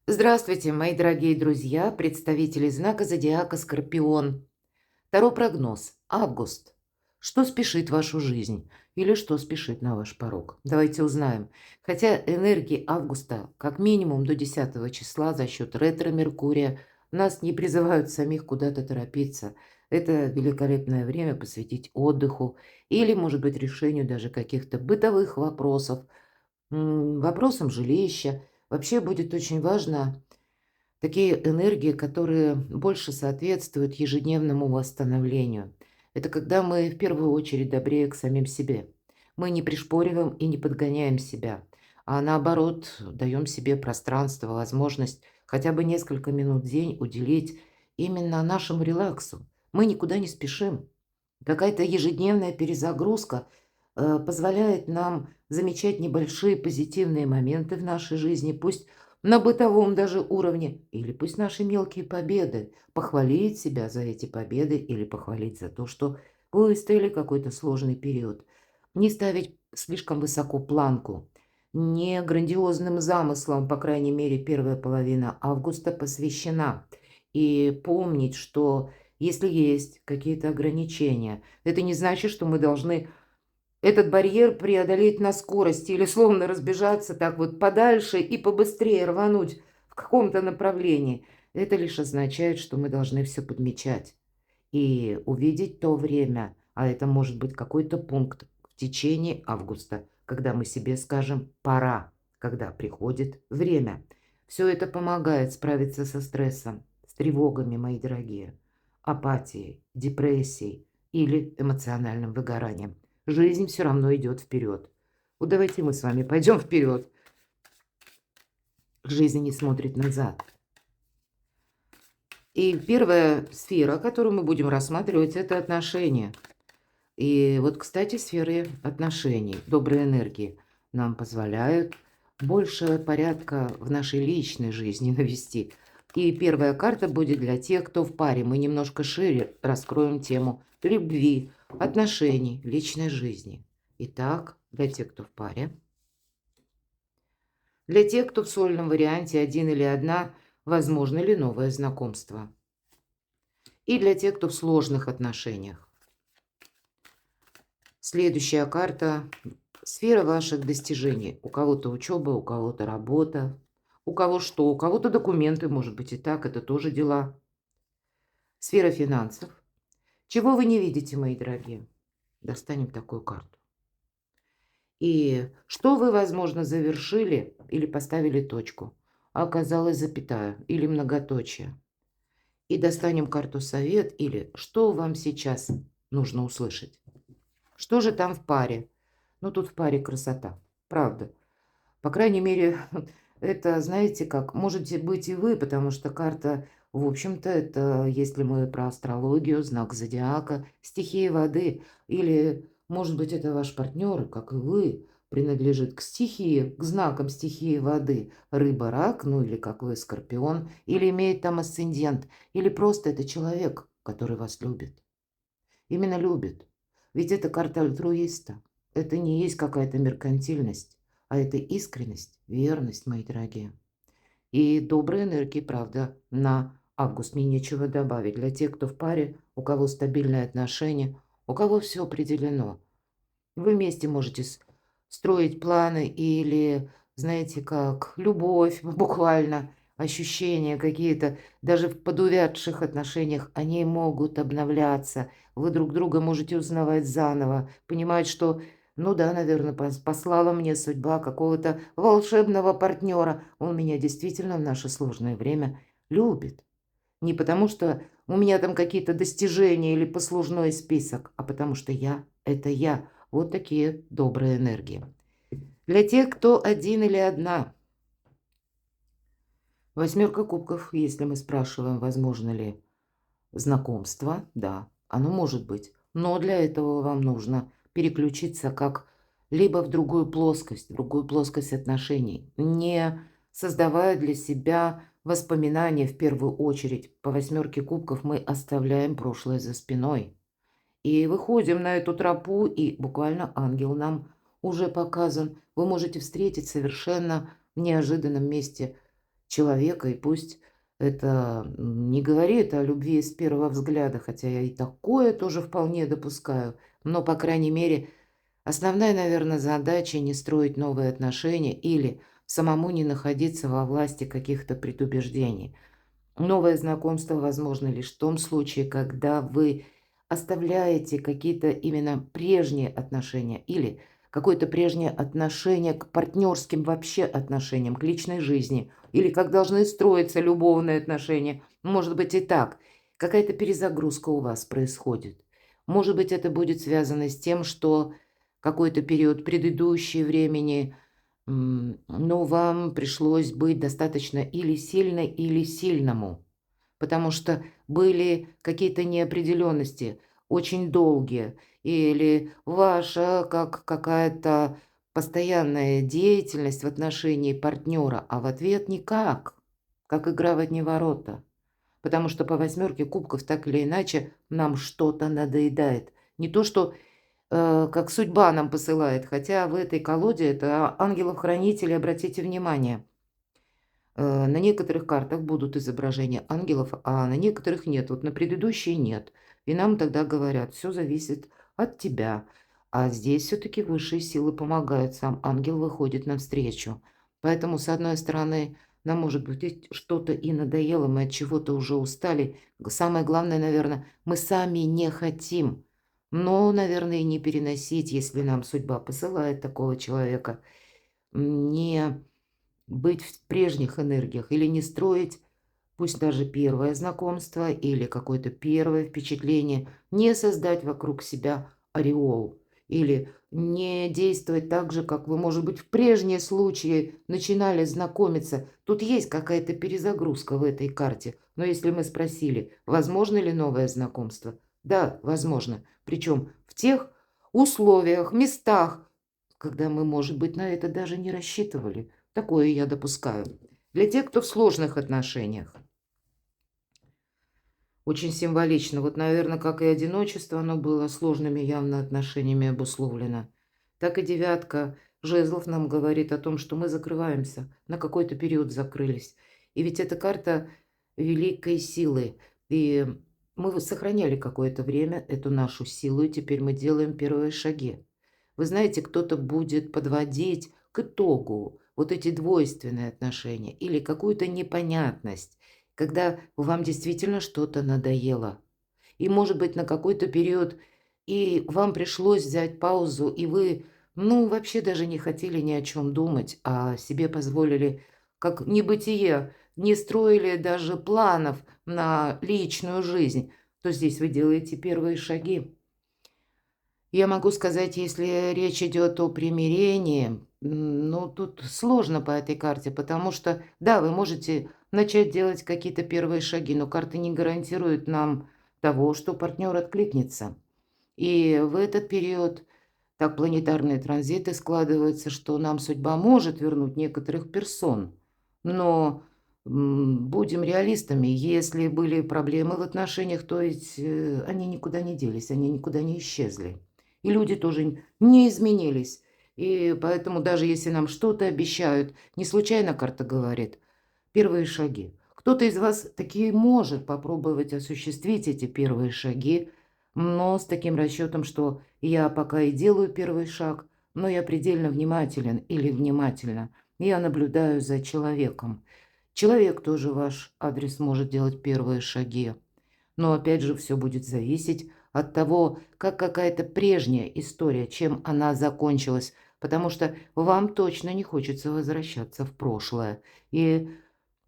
Здравствуйте, мои дорогие друзья, представители знака зодиака Скорпион. Второй прогноз. Август. Что спешит в вашу жизнь? Или что спешит на ваш порог? Давайте узнаем. Хотя энергии августа как минимум до 10 числа за счет ретро-меркурия нас не призывают самих куда-то торопиться. Это великолепное время посвятить отдыху или, может быть, решению даже каких-то бытовых вопросов, вопросам жилища. Вообще будет очень важно такие энергии, которые больше соответствуют ежедневному восстановлению. Это когда мы в первую очередь добрее к самим себе. Мы не пришпориваем и не подгоняем себя, а наоборот даем себе пространство, возможность хотя бы несколько минут в день уделить именно нашему релаксу. Мы никуда не спешим. Какая-то ежедневная перезагрузка позволяет нам замечать небольшие позитивные моменты в нашей жизни, пусть на бытовом даже уровне, или пусть наши мелкие победы, похвалить себя за эти победы или похвалить за то, что выстояли какой-то сложный период. Не ставить слишком высоко планку, не грандиозным замыслом, по крайней мере, первая половина августа посвящена. И помнить, что если есть какие-то ограничения, это не значит, что мы должны этот барьер преодолеть на скорости или словно разбежаться так вот подальше и побыстрее рвануть в каком-то направлении. Это лишь означает, что мы должны все подмечать и увидеть то время, а это может быть какой-то пункт в течение августа, когда мы себе скажем «пора», когда приходит время. Все это помогает справиться со стрессом, с тревогами, мои дорогие, апатией, депрессией или эмоциональным выгоранием. Жизнь все равно идет вперед. Вот давайте мы с вами пойдем вперед. Жизнь не смотрит назад. И первая сфера, которую мы будем рассматривать, это отношения. И вот, кстати, сферы отношений, доброй энергии нам позволяют больше порядка в нашей личной жизни навести. И первая карта будет для тех, кто в паре. Мы немножко шире раскроем тему любви, отношений, личной жизни. Итак, для тех, кто в паре. Для тех, кто в сольном варианте один или одна, возможно ли новое знакомство. И для тех, кто в сложных отношениях. Следующая карта — сфера ваших достижений. У кого-то учеба, у кого-то работа, у кого что, у кого-то документы, может быть и так, это тоже дела. Сфера финансов. Чего вы не видите, мои дорогие? Достанем такую карту. И что вы, возможно, завершили или поставили точку, а оказалось запятая или многоточие. И достанем карту совет или что вам сейчас нужно услышать. Что же там в паре? Ну, тут в паре красота, правда. По крайней мере, это, знаете как, можете быть и вы, потому что карта, в общем-то, это, если мы про астрологию, знак зодиака, стихия воды, или, может быть, это ваш партнер, как и вы, принадлежит к стихии, к знакам стихии воды, рыба, рак, ну или как вы, скорпион, или имеет там асцендент, или просто это человек, который вас любит. Именно любит. Ведь это карта альтруиста. Это не есть какая-то меркантильность, а это искренность, верность, мои дорогие. И добрые энергии, правда, на август мне нечего добавить. Для тех, кто в паре, у кого стабильные отношения, у кого все определено. Вы вместе можете строить планы или, знаете, как любовь, буквально ощущения какие-то, даже в подувядших отношениях, они могут обновляться. Вы друг друга можете узнавать заново, понимать, что, ну да, наверное, послала мне судьба какого-то волшебного партнера. Он меня действительно в наше сложное время любит. Не потому, что у меня там какие-то достижения или послужной список, а потому что я — это я. Вот такие добрые энергии. Для тех, кто один или одна. Восьмерка кубков, если мы спрашиваем, возможно ли знакомство, да, оно может быть. Но для этого вам нужно переключиться как либо в другую плоскость отношений, не создавая для себя воспоминания в первую очередь. По восьмерке кубков мы оставляем прошлое за спиной. И выходим на эту тропу, и буквально ангел нам уже показан. Вы можете встретить совершенно в неожиданном месте человека, и пусть это не говорит о любви с первого взгляда, хотя я и такое тоже вполне допускаю, но, по крайней мере, основная, наверное, задача не строить новые отношения или самому не находиться во власти каких-то предубеждений. Новое знакомство возможно лишь в том случае, когда вы оставляете какие-то именно прежние отношения или какое-то прежнее отношение к партнерским вообще отношениям, к личной жизни, или как должны строиться любовные отношения. Может быть и так. Какая-то перезагрузка у вас происходит. Может быть, это будет связано с тем, что какой-то период предыдущий времени но вам пришлось быть достаточно или сильной, или сильному, потому что были какие-то неопределенности, очень долгие, или ваша как какая-то постоянная деятельность в отношении партнера, а в ответ никак, как игра в одни ворота. Потому что по восьмерке кубков так или иначе нам что-то надоедает. Не то, что как судьба нам посылает. Хотя в этой колоде это ангелов-хранителей, обратите внимание. На некоторых картах будут изображения ангелов, а на некоторых нет. Вот на предыдущей нет. И нам тогда говорят, все зависит от тебя. А здесь все-таки высшие силы помогают, сам ангел выходит навстречу. Поэтому, с одной стороны, нам, может быть, ведь что-то и надоело, мы от чего-то уже устали. Самое главное, наверное, мы сами не хотим. Но, наверное, и не переносить, если нам судьба посылает такого человека, не быть в прежних энергиях или не строить, пусть даже первое знакомство или какое-то первое впечатление, не создать вокруг себя ореол или не действовать так же, как вы, может быть, в прежние случаи начинали знакомиться. Тут есть какая-то перезагрузка в этой карте. Но если мы спросили, возможно ли новое знакомство, да, возможно. Причем в тех условиях, местах, когда мы, может быть, на это даже не рассчитывали. Такое я допускаю. Для тех, кто в сложных отношениях. Очень символично. Вот, наверное, как и одиночество, оно было сложными явно отношениями обусловлено. Так и девятка жезлов нам говорит о том, что мы закрываемся, на какой-то период закрылись. И ведь эта карта великой силы. И мы сохраняли какое-то время эту нашу силу, и теперь мы делаем первые шаги. Вы знаете, кто-то будет подводить к итогу вот эти двойственные отношения или какую-то непонятность, когда вам действительно что-то надоело. И, может быть, на какой-то период и вам пришлось взять паузу, и вы, ну, вообще даже не хотели ни о чем думать, а себе позволили, как небытие, не строили даже планов на личную жизнь, то здесь вы делаете первые шаги. Я могу сказать, если речь идет о примирении, ну, тут сложно по этой карте, потому что, да, вы можете начать делать какие-то первые шаги, но карты не гарантируют нам того, что партнер откликнется. И в этот период так планетарные транзиты складываются, что нам судьба может вернуть некоторых персон. Но будем реалистами, если были проблемы в отношениях, то есть они никуда не делись, они никуда не исчезли. И люди тоже не изменились. И поэтому даже если нам что-то обещают, не случайно карта говорит, первые шаги. Кто-то из вас таки может попробовать осуществить эти первые шаги, но с таким расчетом, что я пока и делаю первый шаг, но я предельно внимателен или внимательна. Я наблюдаю за человеком. Человек тоже ваш адрес может делать первые шаги. Но опять же все будет зависеть от того, как какая-то прежняя история, чем она закончилась, потому что вам точно не хочется возвращаться в прошлое. И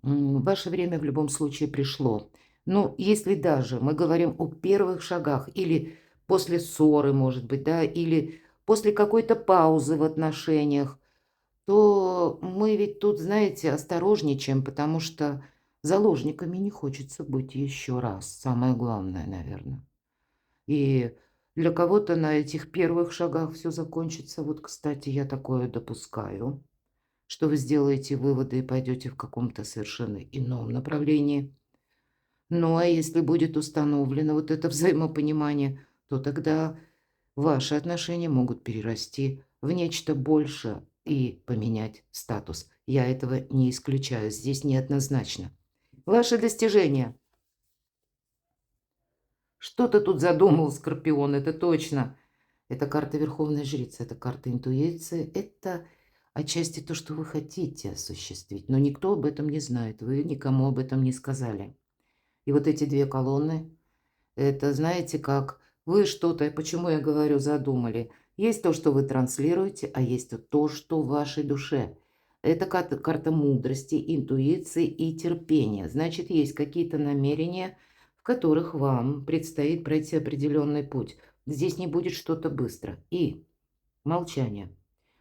ваше время в любом случае пришло. Но если даже мы говорим о первых шагах или после ссоры, может быть, да, или после какой-то паузы в отношениях, то мы ведь тут, знаете, осторожничаем, потому что заложниками не хочется быть еще раз. Самое главное, наверное. И для кого-то на этих первых шагах все закончится. Вот, кстати, я такое допускаю, что вы сделаете выводы и пойдете в каком-то совершенно ином направлении. Ну, а если будет установлено вот это взаимопонимание, то тогда ваши отношения могут перерасти в нечто большее и поменять статус. Я этого не исключаю. Здесь неоднозначно. Ваши достижения. Что ты тут задумал, Скорпион? Это точно. Это карта Верховной Жрицы, это карта интуиции, это отчасти то, что вы хотите осуществить. Но никто об этом не знает, вы никому об этом не сказали. И вот эти две колонны, это, знаете, как вы что-то, почему я говорю, задумали. Есть то, что вы транслируете, а есть то, что в вашей душе. Это карта мудрости, интуиции и терпения. Значит, есть какие-то намерения, в которых вам предстоит пройти определенный путь. Здесь не будет что-то быстро. И молчание.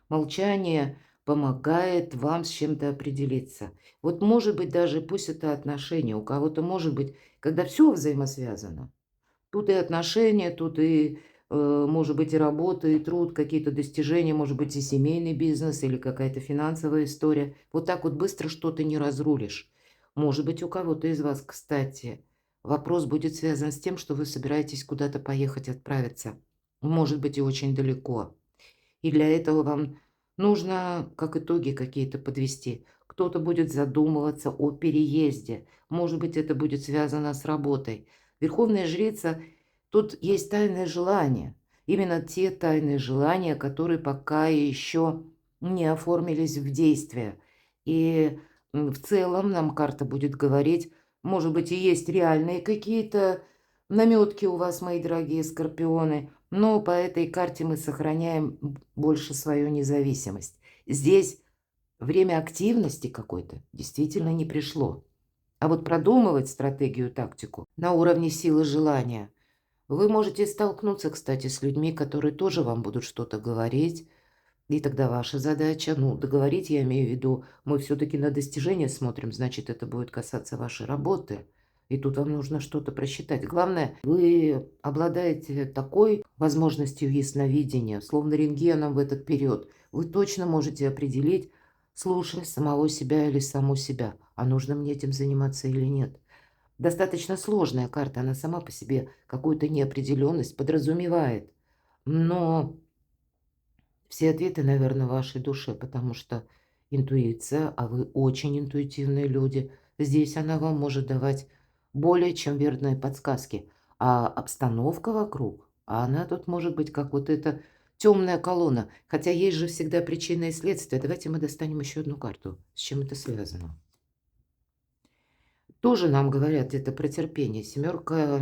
Молчание помогает вам с чем-то определиться. Вот может быть даже, пусть это отношения, у кого-то может быть, когда все взаимосвязано. Тут и отношения, тут и, может быть, и работа, и труд, какие-то достижения, может быть, и семейный бизнес, или какая-то финансовая история. Вот так вот быстро что-то не разрулишь. Может быть, у кого-то из вас, кстати, вопрос будет связан с тем, что вы собираетесь куда-то поехать, отправиться. Может быть, и очень далеко. И для этого вам нужно, как итоги какие-то подвести. Кто-то будет задумываться о переезде. Может быть, это будет связано с работой. Верховная жрица, тут есть тайное желание. Именно те тайные желания, которые пока еще не оформились в действие. И в целом нам карта будет говорить, может быть, и есть реальные какие-то наметки у вас, мои дорогие скорпионы, но по этой карте мы сохраняем больше свою независимость. Здесь время активности какой-то действительно не пришло. А вот продумывать стратегию, тактику на уровне силы желания вы можете столкнуться, кстати, с людьми, которые тоже вам будут что-то говорить. И тогда ваша задача, ну, договорить, я имею в виду, мы все-таки на достижения смотрим, значит, это будет касаться вашей работы. И тут вам нужно что-то просчитать. Главное, вы обладаете такой возможностью ясновидения, словно рентгеном в этот период. Вы точно можете определить, слушая самого себя или саму себя, а нужно мне этим заниматься или нет. Достаточно сложная карта, она сама по себе какую-то неопределенность подразумевает. Но все ответы, наверное, в вашей душе, потому что интуиция, а вы очень интуитивные люди, здесь она вам может давать более чем верные подсказки. А обстановка вокруг, а она тут может быть как вот эта темная колонна. Хотя есть же всегда причина и следствие. Давайте мы достанем еще одну карту. С чем это связано? Тоже нам говорят это про терпение. Семерка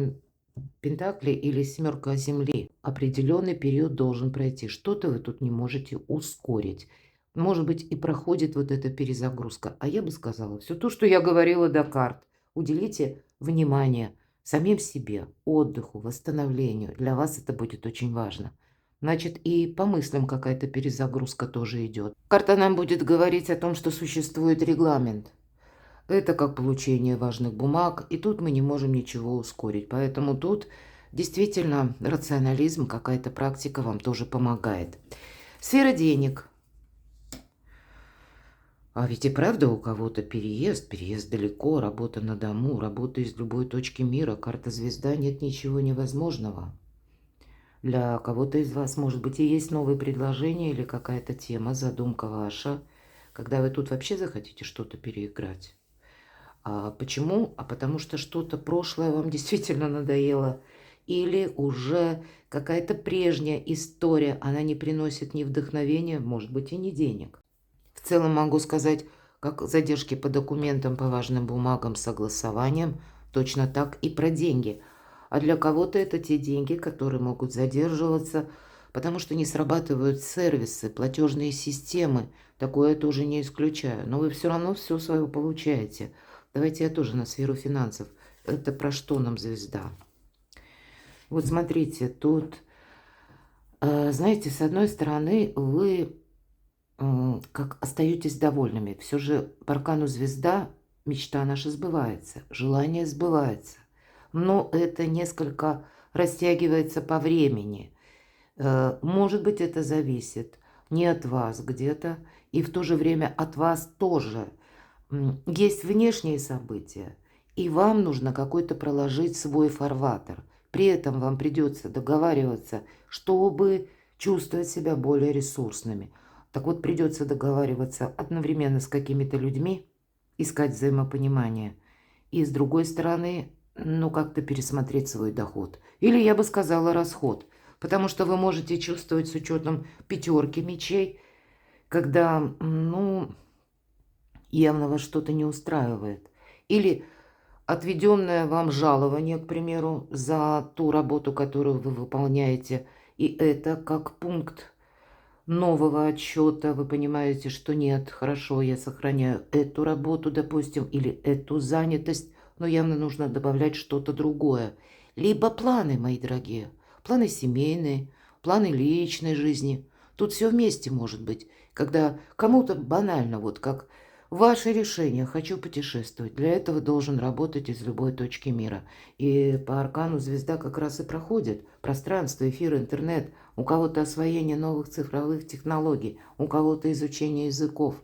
Пентакли или семерка земли. Определенный период должен пройти. Что-то вы тут не можете ускорить. Может быть, и проходит вот эта перезагрузка. А я бы сказала, все то, что я говорила до карт. Уделите внимание самим себе, отдыху, восстановлению. Для вас это будет очень важно. Значит, и по мыслям какая-то перезагрузка тоже идет. Карта нам будет говорить о том, что существует регламент. Это как получение важных бумаг, и тут мы не можем ничего ускорить. Поэтому тут действительно рационализм, какая-то практика вам тоже помогает. Сфера денег. А ведь и правда у кого-то переезд далеко, работа на дому, работа из любой точки мира, карта звезда, нет ничего невозможного. Для кого-то из вас, может быть, и есть новые предложения или какая-то тема, задумка ваша, когда вы тут вообще захотите что-то переиграть. А почему? А потому что что-то прошлое вам действительно надоело. Или уже какая-то прежняя история, она не приносит ни вдохновения, может быть, и ни денег. В целом могу сказать, как задержки по документам, по важным бумагам, согласованием, точно так и про деньги. А для кого-то это те деньги, которые могут задерживаться, потому что не срабатывают сервисы, платежные системы. Такое я тоже не исключаю. Но вы все равно все свое получаете. Давайте я тоже на сферу финансов. Это про что нам звезда? Вот смотрите, тут, знаете, с одной стороны, вы как остаетесь довольными. Все же по аркану звезда мечта наша сбывается, желание сбывается. Но это несколько растягивается по времени. Может быть, это зависит не от вас где-то, и в то же время от вас тоже. Есть внешние события, и вам нужно какой-то проложить свой фарватер. При этом вам придется договариваться, чтобы чувствовать себя более ресурсными. Так вот, придется договариваться одновременно с какими-то людьми, искать взаимопонимание. И с другой стороны, ну, как-то пересмотреть свой доход. Или, я бы сказала, расход. Потому что вы можете чувствовать с учетом пятерки мечей, когда, ну, явно вас что-то не устраивает. Или отведенное вам жалование, к примеру, за ту работу, которую вы выполняете, и это как пункт нового отчета, вы понимаете, что нет, хорошо, я сохраняю эту работу, допустим, или эту занятость, но явно нужно добавлять что-то другое. Либо планы, мои дорогие, планы семейные, планы личной жизни. Тут все вместе может быть, когда кому-то банально, вот как ваше решение, хочу путешествовать. Для этого должен работать из любой точки мира. И по аркану звезда как раз и проходит. Пространство, эфир, интернет. У кого-то освоение новых цифровых технологий, у кого-то изучение языков.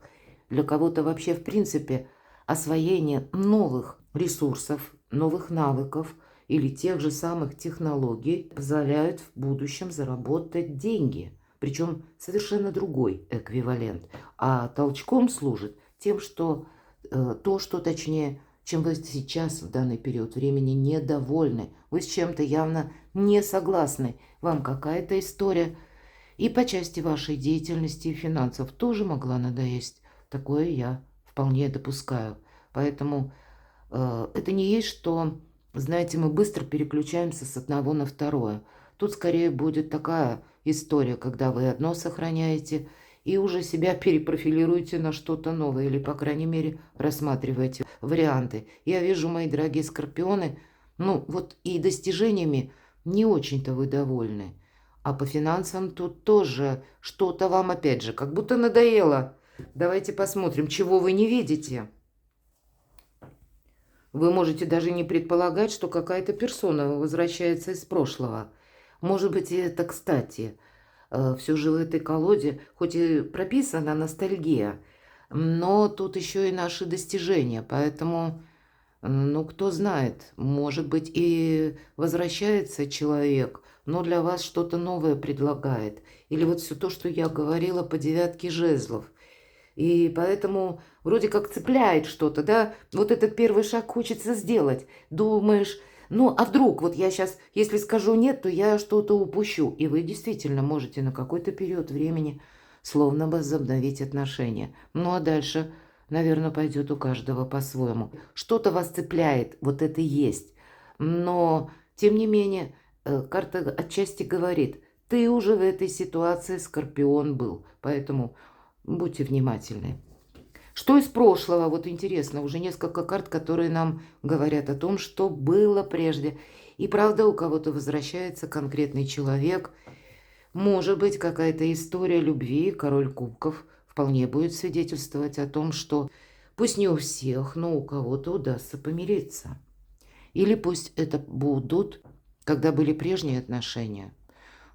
Для кого-то вообще, в принципе, освоение новых ресурсов, новых навыков или тех же самых технологий позволяют в будущем заработать деньги. Причем совершенно другой эквивалент. А толчком служит тем, что то, что точнее, чем вы сейчас в данный период времени недовольны, вы с чем-то явно не согласны, вам какая-то история и по части вашей деятельности и финансов тоже могла надоесть. Такое я вполне допускаю. Поэтому это не есть, что, знаете, мы быстро переключаемся с одного на второе. Тут скорее будет такая история, когда вы одно сохраняете и уже себя перепрофилируете на что-то новое, или, по крайней мере, рассматриваете варианты. Я вижу, мои дорогие скорпионы, ну вот и достижениями не очень-то вы довольны. А по финансам тут тоже что-то вам, опять же, как будто надоело. Давайте посмотрим, чего вы не видите. Вы можете даже не предполагать, что какая-то персона возвращается из прошлого. Может быть, и это кстати. Все же в этой колоде, хоть и прописана ностальгия, но тут еще и наши достижения. Поэтому, ну, кто знает, может быть, и возвращается человек, но для вас что-то новое предлагает. Или вот все то, что я говорила по девятке жезлов. И поэтому вроде как цепляет что-то, да? Вот этот первый шаг хочется сделать. Думаешь, ну а вдруг, вот я сейчас, если скажу нет, то я что-то упущу. И вы действительно можете на какой-то период времени словно бы возобновить отношения. Ну а дальше, наверное, пойдет у каждого по-своему. Что-то вас цепляет, вот это есть. Но, тем не менее, карта отчасти говорит, ты уже в этой ситуации, Скорпион, был. Поэтому будьте внимательны. Что из прошлого? Вот интересно, уже несколько карт, которые нам говорят о том, что было прежде. И правда, у кого-то возвращается конкретный человек. Может быть, какая-то история любви, король кубков вполне будет свидетельствовать о том, что пусть не у всех, но у кого-то удастся помириться. Или пусть это будут, когда были прежние отношения.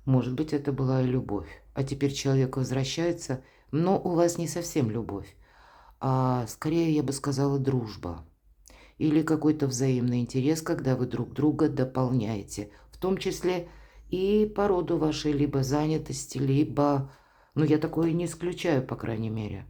Может быть, это была и любовь. А теперь человек возвращается, но у вас не совсем любовь, а скорее, я бы сказала, дружба. Или какой-то взаимный интерес, когда вы друг друга дополняете. В том числе и по роду вашей либо занятости, либо... Ну, я такое не исключаю, по крайней мере.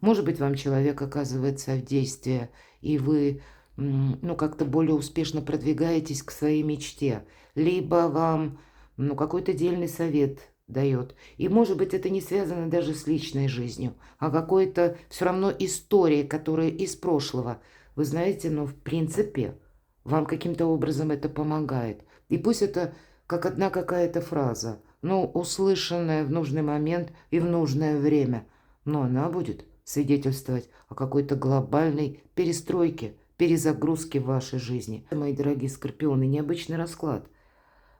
Может быть, вам человек оказывается в действии, и вы, ну, как-то более успешно продвигаетесь к своей мечте. Либо вам, ну, какой-то дельный совет дает. И, может быть, это не связано даже с личной жизнью, а какой-то все равно историей, которая из прошлого. Вы знаете, ну, в принципе, вам каким-то образом это помогает. И пусть это как одна какая-то фраза, но услышанная в нужный момент и в нужное время, но она будет свидетельствовать о какой-то глобальной перестройке, перезагрузке в вашей жизни. Мои дорогие скорпионы, необычный расклад,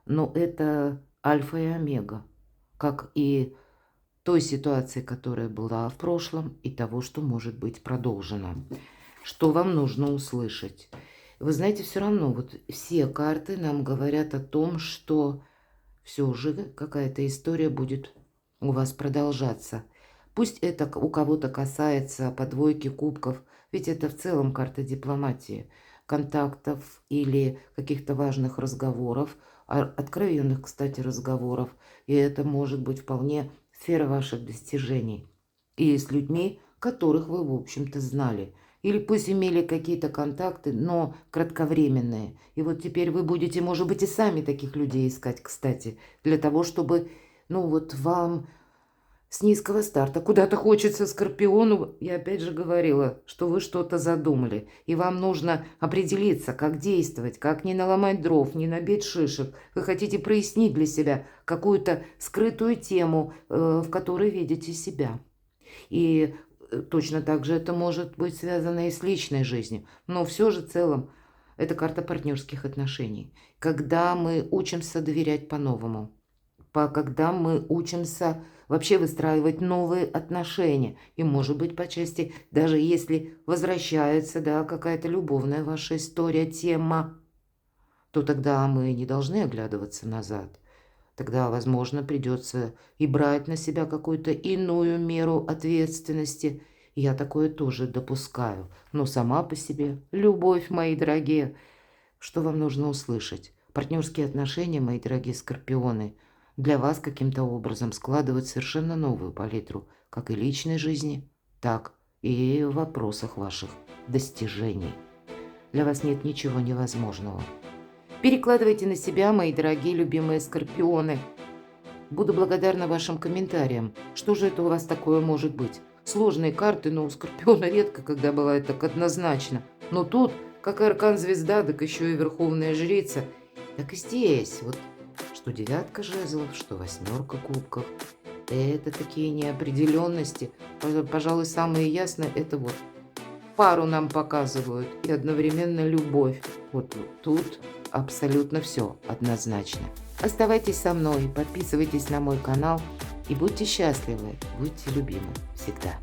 но это альфа и омега, как и той ситуации, которая была в прошлом, и того, что может быть продолжено. Что вам нужно услышать? Вы знаете, все равно вот все карты нам говорят о том, что все же какая-то история будет у вас продолжаться. Пусть это у кого-то касается по двойке кубков, ведь это в целом карта дипломатии, контактов или каких-то важных разговоров, откровенных, кстати, разговоров. И это может быть вполне сфера ваших достижений. И с людьми, которых вы, в общем-то, знали. Или пусть имели какие-то контакты, но кратковременные. И вот теперь вы будете, может быть, и сами таких людей искать, кстати, для того, чтобы, ну вот вам с низкого старта куда-то хочется Скорпиону. Я опять же говорила, что вы что-то задумали, и вам нужно определиться, как действовать, как не наломать дров, не набить шишек. Вы хотите прояснить для себя какую-то скрытую тему, в которой видите себя. И точно так же это может быть связано и с личной жизнью. Но все же в целом это карта партнерских отношений. Когда мы учимся доверять по-новому, когда мы учимся вообще выстраивать новые отношения. И, может быть, по части, даже если возвращается, да, какая-то любовная ваша история, тема, то тогда мы не должны оглядываться назад. Тогда, возможно, придется и брать на себя какую-то иную меру ответственности. Я такое тоже допускаю. Но сама по себе любовь, мои дорогие, что вам нужно услышать? Партнерские отношения, мои дорогие скорпионы, для вас каким-то образом складывают совершенно новую палитру, как и личной жизни, так и в вопросах ваших достижений. Для вас нет ничего невозможного. Перекладывайте на себя, мои дорогие любимые скорпионы. Буду благодарна вашим комментариям. Что же это у вас такое может быть? Сложные карты, но у скорпиона редко когда бывает так однозначно. Но тут, как аркан звезда, так еще и верховная жрица. Так и здесь, вот что девятка жезлов, что восьмерка кубков. Это такие неопределенности. Пожалуй, самые ясные это вот пару нам показывают и одновременно любовь. Вот тут абсолютно все однозначно. Оставайтесь со мной, подписывайтесь на мой канал и будьте счастливы, будьте любимы всегда.